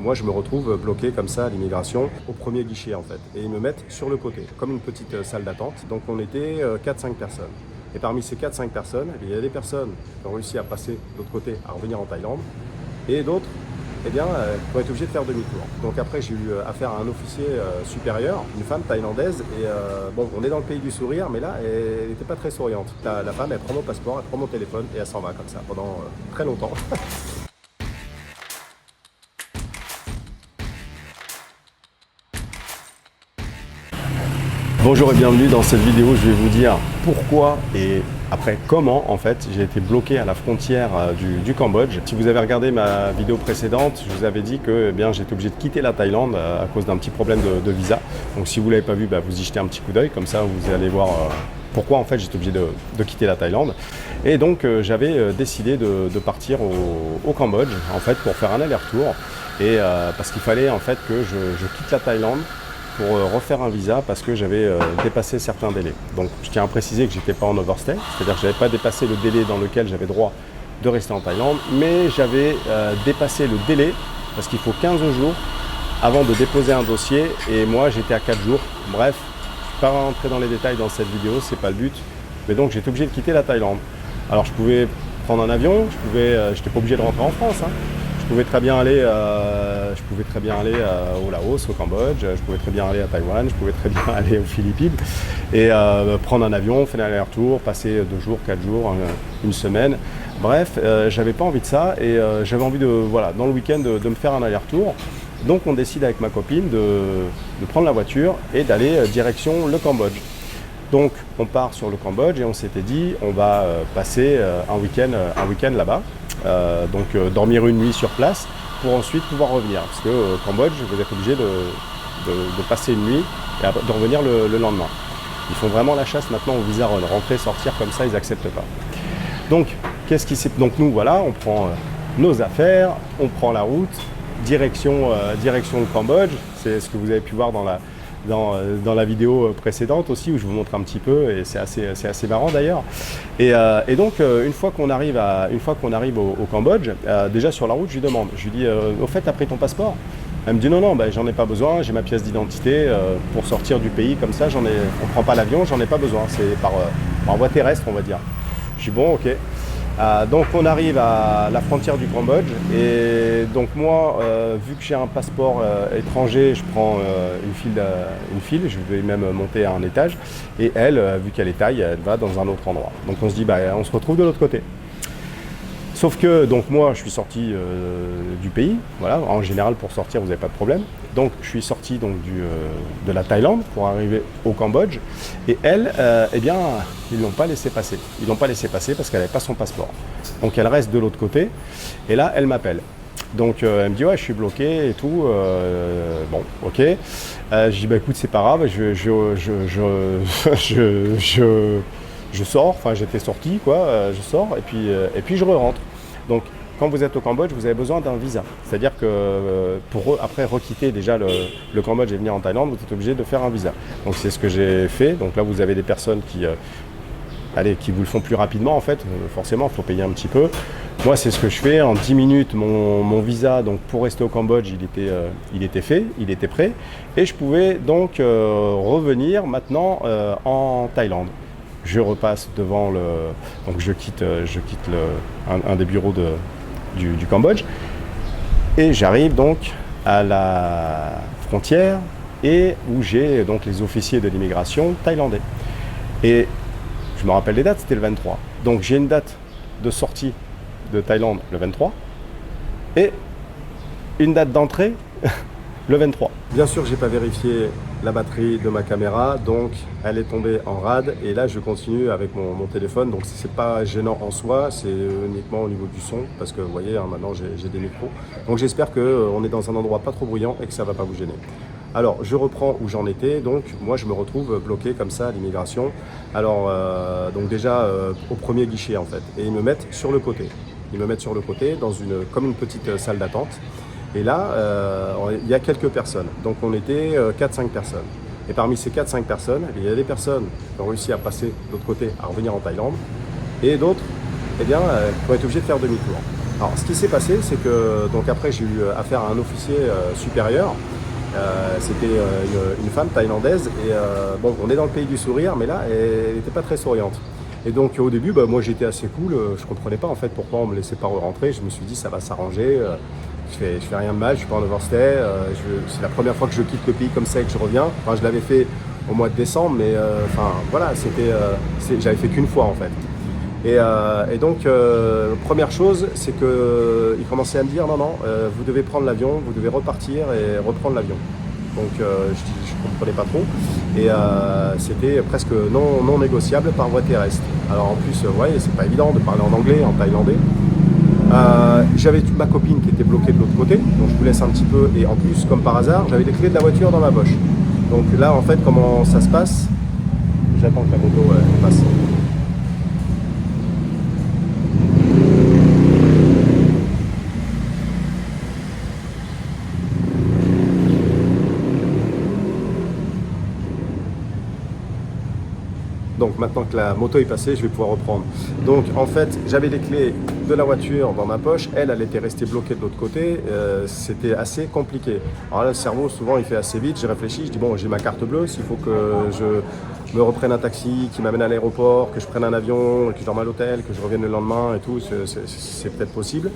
moi je me retrouve bloqué comme ça à l'immigration au premier guichet en fait. Et ils me mettent sur le côté, comme une petite salle d'attente. Donc on était 4-5 personnes. Et parmi ces 4-5 personnes, il y a des personnes qui ont réussi à passer de l'autre côté, à revenir en Thaïlande, et d'autres qui ont été obligés de faire demi-tour. Donc après j'ai eu affaire à un officier supérieur, une femme thaïlandaise, et bon, on est dans le pays du sourire, mais là elle n'était pas très souriante. La femme, elle prend mon passeport, elle prend mon téléphone, et elle s'en va comme ça pendant très longtemps. Bonjour et bienvenue. Dans cette vidéo, je vais vous dire pourquoi et après comment en fait j'ai été bloqué à la frontière du Cambodge. Si vous avez regardé ma vidéo précédente, je vous avais dit que j'étais obligé de quitter la Thaïlande à cause d'un petit problème de visa. Donc si vous ne l'avez pas vu, vous y jetez un petit coup d'œil, comme ça vous allez voir pourquoi en fait j'étais obligé de quitter la Thaïlande. Et donc j'avais décidé de partir au Cambodge en fait pour faire un aller-retour et parce qu'il fallait en fait que je quitte la Thaïlande pour refaire un visa parce que j'avais dépassé certains délais. Donc je tiens à préciser que je n'étais pas en overstay, c'est-à-dire que je n'avais pas dépassé le délai dans lequel j'avais droit de rester en Thaïlande, mais j'avais dépassé le délai parce qu'il faut 15 jours avant de déposer un dossier et moi j'étais à 4 jours. Bref, je ne vais pas rentrer dans les détails dans cette vidéo, c'est pas le but. Mais donc j'étais obligé de quitter la Thaïlande. Alors je pouvais prendre un avion, je n'étais pas obligé de rentrer en France. Je pouvais très bien aller, au Laos, au Cambodge, je pouvais très bien aller à Taïwan, je pouvais très bien aller aux Philippines et prendre un avion, faire un aller-retour, passer 2 jours, 4 jours, une semaine. Bref, j'avais pas envie de ça et j'avais envie dans le week-end de me faire un aller-retour. Donc on décide avec ma copine de prendre la voiture et d'aller direction le Cambodge. Donc on part sur le Cambodge et on s'était dit on va passer un week-end là-bas. Dormir une nuit sur place pour ensuite pouvoir revenir. Parce que au Cambodge, vous êtes obligé de passer une nuit et de revenir le lendemain. Ils font vraiment la chasse maintenant au visa run. Rentrer, sortir comme ça, ils n'acceptent pas. Donc, donc nous, voilà, on prend nos affaires, on prend la route, direction le Cambodge. C'est ce que vous avez pu voir dans la vidéo précédente aussi où je vous montre un petit peu et c'est assez marrant d'ailleurs. Et donc une fois qu'on arrive au Cambodge, déjà sur la route je lui dis au fait t'as pris ton passeport? Elle me dit non, j'en ai pas besoin, j'ai ma pièce d'identité pour sortir du pays comme ça, on prend pas l'avion, j'en ai pas besoin, c'est par voie terrestre on va dire. Je dis bon ok. Donc on arrive à la frontière du Cambodge et donc moi vu que j'ai un passeport étranger, je prends une file, je vais même monter à un étage et elle, vu qu'elle est thaï, elle va dans un autre endroit. Donc on se dit on se retrouve de l'autre côté. Sauf que donc moi je suis sorti du pays, voilà, en général pour sortir vous n'avez pas de problème. Donc je suis sorti donc de la Thaïlande pour arriver au Cambodge et elle, ils l'ont pas laissé passer. Ils l'ont pas laissé passer parce qu'elle n'avait pas son passeport. Donc elle reste de l'autre côté et là elle m'appelle. Donc elle me dit ouais je suis bloqué et tout, bon ok. Je dis écoute c'est pas grave, je sors, enfin j'étais sorti quoi, je sors et puis je re-rentre. Donc quand vous êtes au Cambodge, vous avez besoin d'un visa. C'est-à-dire que pour après requitter déjà le Cambodge et venir en Thaïlande, vous êtes obligé de faire un visa. Donc c'est ce que j'ai fait. Donc là vous avez des personnes qui vous le font plus rapidement en fait. Forcément, il faut payer un petit peu. Moi c'est ce que je fais. En 10 minutes, mon visa donc pour rester au Cambodge, il était fait, il était prêt. Et je pouvais donc revenir maintenant en Thaïlande. Je repasse devant donc je quitte un des bureaux du Cambodge et j'arrive donc à la frontière et où j'ai donc les officiers de l'immigration thaïlandais. Et je me rappelle les dates, c'était le 23. Donc j'ai une date de sortie de Thaïlande le 23 et une date d'entrée le 23. Bien sûr, j'ai pas vérifié la batterie de ma caméra, donc elle est tombée en rade et là je continue avec mon téléphone, donc c'est pas gênant en soi, c'est uniquement au niveau du son parce que vous voyez maintenant j'ai des micros. Donc j'espère qu'on est dans un endroit pas trop bruyant et que ça va pas vous gêner. Alors je reprends où j'en étais, donc moi je me retrouve bloqué comme ça à l'immigration. Alors donc déjà au premier guichet en fait, et ils me mettent sur le côté. Ils me mettent sur le côté comme une petite salle d'attente. Et là, il y a quelques personnes. Donc on était 4-5 personnes. Et parmi ces 4-5 personnes, il y a des personnes qui ont réussi à passer de l'autre côté, à revenir en Thaïlande. Et d'autres qui ont été obligés de faire demi-tour. Alors, ce qui s'est passé, c'est que donc après j'ai eu affaire à un officier supérieur. C'était une femme thaïlandaise et bon, on est dans le pays du sourire, mais là, elle n'était pas très souriante. Et donc au début, moi j'étais assez cool, je comprenais pas en fait pourquoi on me laissait pas rentrer. Je me suis dit ça va s'arranger, je fais rien de mal, je suis pas en overstay, c'est la première fois que je quitte le pays comme ça et que je reviens. Enfin, je l'avais fait au mois de décembre, mais enfin voilà, j'avais fait qu'une fois en fait. Et donc, première chose, c'est qu'il commençait à me dire, non, non, vous devez prendre l'avion, vous devez repartir et reprendre l'avion. Donc, je ne comprenais pas trop. Et c'était presque non négociable par voie terrestre. Alors, en plus, vous voyez, c'est pas évident de parler en anglais, en thaïlandais. J'avais ma copine qui était bloquée de l'autre côté, donc je vous laisse un petit peu. Et en plus, comme par hasard, j'avais les clés de la voiture dans ma poche. Donc là, en fait, comment ça se passe? J'attends que la moto passe. Donc maintenant que la moto est passée, je vais pouvoir reprendre. Donc en fait, j'avais les clés de la voiture dans ma poche. Elle était restée bloquée de l'autre côté. C'était assez compliqué. Alors là, le cerveau, souvent, il fait assez vite. J'ai réfléchi, je dis bon, j'ai ma carte bleue. S'il faut que je me reprenne un taxi qui m'amène à l'aéroport, que je prenne un avion, que je dorme à l'hôtel, que je revienne le lendemain et tout, c'est peut-être possible.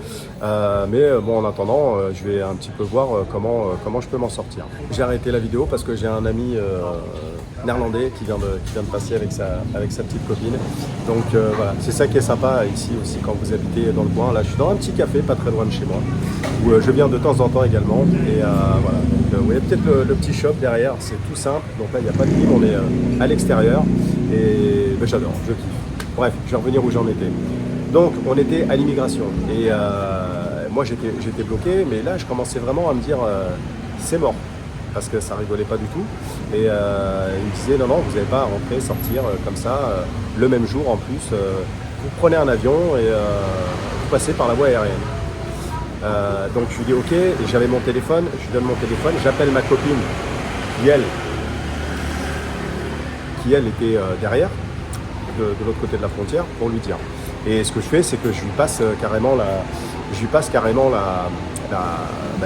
Mais bon, en attendant, je vais un petit peu voir comment je peux m'en sortir. J'ai arrêté la vidéo parce que j'ai un ami néerlandais qui vient de passer avec sa petite copine. Donc voilà, c'est ça qui est sympa ici aussi quand vous habitez dans le coin. Là, je suis dans un petit café pas très loin de chez moi, où je viens de temps en temps également. Et voilà, donc vous voyez peut-être le petit shop derrière, c'est tout simple. Donc là, il n'y a pas de clim, on est à l'extérieur. Et ben, j'adore, je kiffe. Bref, je vais revenir où j'en étais. Donc on était à l'immigration. Et moi j'étais bloqué, mais là je commençais vraiment à me dire c'est mort. Parce que ça rigolait pas du tout. Et il me disait non, vous n'avez pas à rentrer, sortir comme ça, le même jour en plus. Vous prenez un avion et vous passez par la voie aérienne. Donc je lui dis ok, et j'avais mon téléphone, je lui donne mon téléphone, j'appelle ma copine qui elle était derrière, de l'autre côté de la frontière, pour lui dire. Et ce que je fais, c'est que je lui passe carrément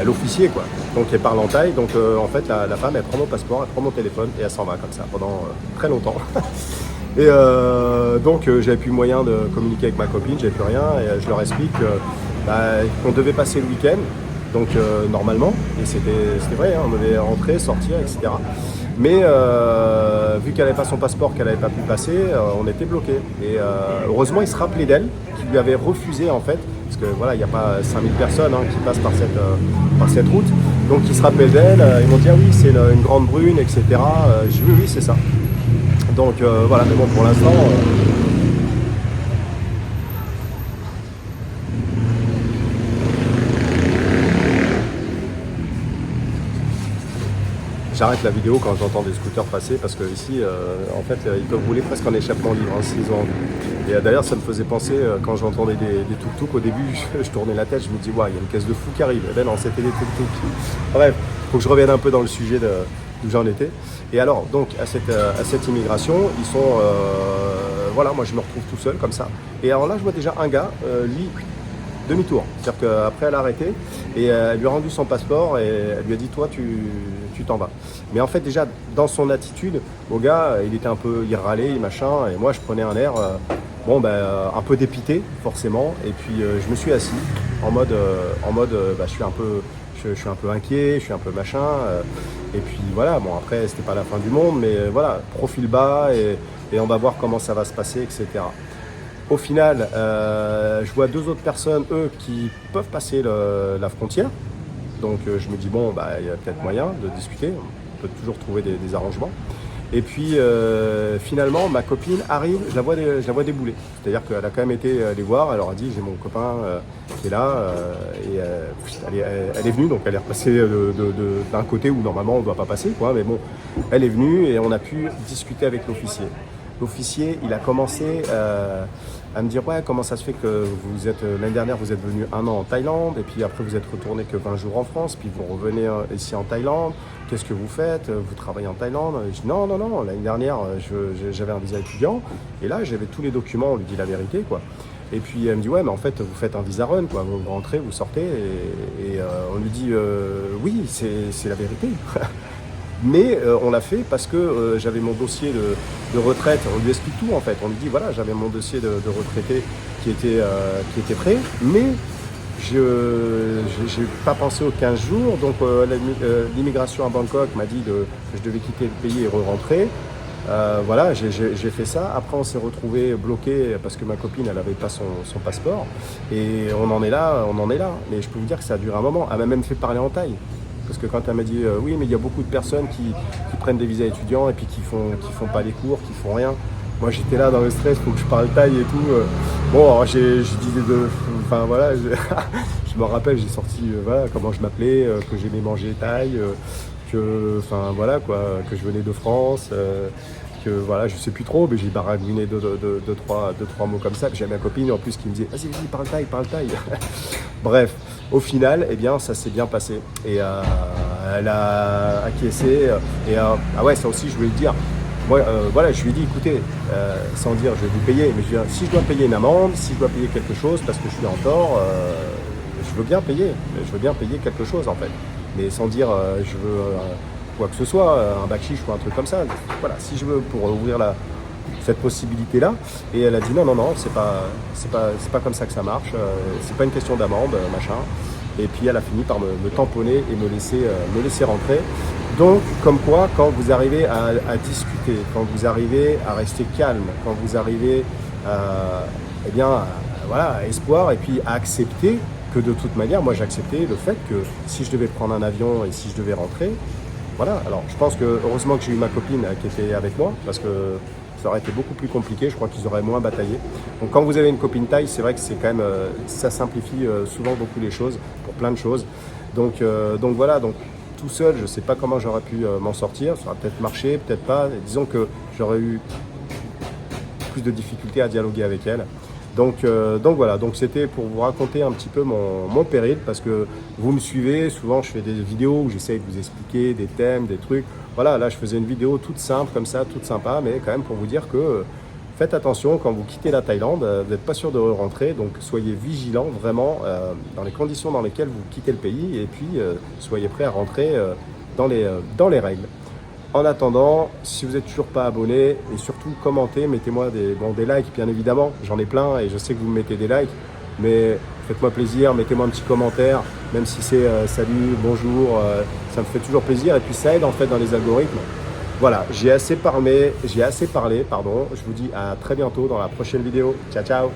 l'officier quoi. Donc elle parle en thaï, donc en fait la femme elle prend mon passeport, elle prend mon téléphone et elle s'en va comme ça pendant très longtemps. Et donc j'avais plus moyen de communiquer avec ma copine, j'avais plus rien et je leur explique qu'on devait passer le week-end, donc normalement, et c'était vrai, hein, on devait rentrer, sortir, etc. Mais vu qu'elle n'avait pas son passeport, qu'elle n'avait pas pu passer, on était bloqué. Et heureusement, il se rappelait d'elle, qui lui avait refusé en fait, parce que voilà, il n'y a pas 5000 personnes qui passent par cette route. Donc ils se rappellent d'elle, ils m'ont dit ah oui, c'est une grande brune, etc. Je dis oui, c'est ça. Donc voilà, mais bon, pour l'instant. J'arrête la vidéo quand j'entends des scooters passer parce que ici, en fait, ils peuvent rouler presque en échappement libre s'ils ont envie. Et d'ailleurs, ça me faisait penser quand j'entendais des tuk-tuk au début, je tournais la tête, je me dis, ouais, il y a une caisse de fou qui arrive. Et ben non, c'était des tuk-tuk. Bref, il faut que je revienne un peu dans le sujet d'où j'en étais. Et alors, donc, à cette immigration, ils sont, voilà, moi je me retrouve tout seul comme ça. Et alors là, je vois déjà un gars, lui, demi-tour. C'est-à-dire qu'après, elle a arrêté et elle lui a rendu son passeport et elle lui a dit, toi, tu t'en vas. Mais en fait, déjà, dans son attitude, au gars, il râlait, machin, et moi, je prenais un air, un peu dépité, forcément. Et puis, je me suis assis en mode, je suis un peu inquiet, je suis un peu machin. Et puis, voilà, bon, après, c'était pas la fin du monde, mais voilà, profil bas et on va voir comment ça va se passer, etc. Au final, je vois deux autres personnes, eux, qui peuvent passer la frontière. Donc je me dis, bon, il y a peut-être moyen de discuter, on peut toujours trouver des arrangements. Et puis finalement, ma copine arrive, je la vois débouler. C'est-à-dire qu'elle a quand même été les voir, elle leur a dit, j'ai mon copain qui est là, et elle est venue, donc elle est repassée d'un côté où normalement on ne doit pas passer, quoi. Mais bon, elle est venue et on a pu discuter avec l'officier. L'officier, il a commencé à me dire ouais, comment ça se fait que l'année dernière vous êtes venu 1 an en Thaïlande et puis après vous êtes retourné que 20 jours en France, puis vous revenez ici en Thaïlande, qu'est-ce que vous faites? Vous travaillez en Thaïlande? Je dis non, l'année dernière j'avais un visa étudiant et là j'avais tous les documents, on lui dit la vérité quoi. Et puis elle me dit ouais mais en fait vous faites un visa run quoi, vous rentrez, vous sortez et on lui dit oui c'est la vérité. Mais on l'a fait parce que j'avais mon dossier de retraite, on lui explique tout en fait, on lui dit voilà j'avais mon dossier de retraité qui était prêt, mais je n'ai pas pensé aux 15 jours, donc l'immigration à Bangkok m'a dit que je devais quitter le pays et re-rentrer. Voilà, j'ai fait ça. Après, on s'est retrouvé bloqué parce que ma copine, elle n'avait pas son passeport. Et on en est là. Mais je peux vous dire que ça a duré un moment. Elle m'a même fait parler en thaï. Parce que quand elle m'a dit oui, mais il y a beaucoup de personnes qui prennent des visas étudiants et puis qui font pas les cours, qui font rien. Moi, j'étais là dans le stress, il faut que je parle thaï et tout. Bon, alors j'ai dit enfin voilà, je me rappelle, j'ai sorti voilà comment je m'appelais, que j'aimais manger thaï. Enfin voilà quoi, que je venais de France, que voilà, je sais plus trop, mais j'ai baragouiné deux, trois mots comme ça. J'ai ma copine en plus qui me disait vas-y, parle thaï. Bref, au final, eh bien, ça s'est bien passé. Et elle a acquiescé. Ah ouais, ça aussi, je voulais le dire. Moi, voilà, je lui ai dit, écoutez, sans dire je vais vous payer, mais je lui ai dit, si je dois payer une amende, si je dois payer quelque chose parce que je suis en tort, je veux bien payer quelque chose en fait. Mais sans dire je veux quoi que ce soit, un bakchich ou un truc comme ça. Voilà, si je veux pour ouvrir cette possibilité-là. Et elle a dit non, c'est pas comme ça que ça marche, c'est pas une question d'amende, machin. Et puis elle a fini par me tamponner et me laisser rentrer. Donc, comme quoi, quand vous arrivez à discuter, quand vous arrivez à rester calme, quand vous arrivez eh bien, voilà, à espoir et puis à accepter que de toute manière, moi j'ai accepté le fait que si je devais prendre un avion et si je devais rentrer, voilà. Alors, je pense que heureusement que j'ai eu ma copine qui était avec moi parce que ça aurait été beaucoup plus compliqué, je crois qu'ils auraient moins bataillé. Donc quand vous avez une copine thaï, c'est vrai que c'est quand même, ça simplifie souvent beaucoup les choses, pour plein de choses. Donc voilà, donc tout seul, je ne sais pas comment j'aurais pu m'en sortir, ça aurait peut-être marché, peut-être pas. Disons que j'aurais eu plus de difficultés à dialoguer avec elle. Donc voilà, donc c'était pour vous raconter un petit peu mon périple, parce que vous me suivez, souvent je fais des vidéos où j'essaye de vous expliquer des thèmes, des trucs. Voilà, là je faisais une vidéo toute simple comme ça, toute sympa, mais quand même pour vous dire que faites attention quand vous quittez la Thaïlande, vous n'êtes pas sûr de rentrer, donc soyez vigilants vraiment dans les conditions dans lesquelles vous quittez le pays, et puis soyez prêts à rentrer dans les règles. En attendant, si vous n'êtes toujours pas abonné, et surtout commentez, mettez-moi des likes bien évidemment, j'en ai plein et je sais que vous me mettez des likes, mais faites-moi plaisir, mettez-moi un petit commentaire, même si c'est salut, bonjour, ça me fait toujours plaisir et puis ça aide en fait dans les algorithmes. Voilà, j'ai assez parlé, pardon, je vous dis à très bientôt dans la prochaine vidéo. Ciao ciao.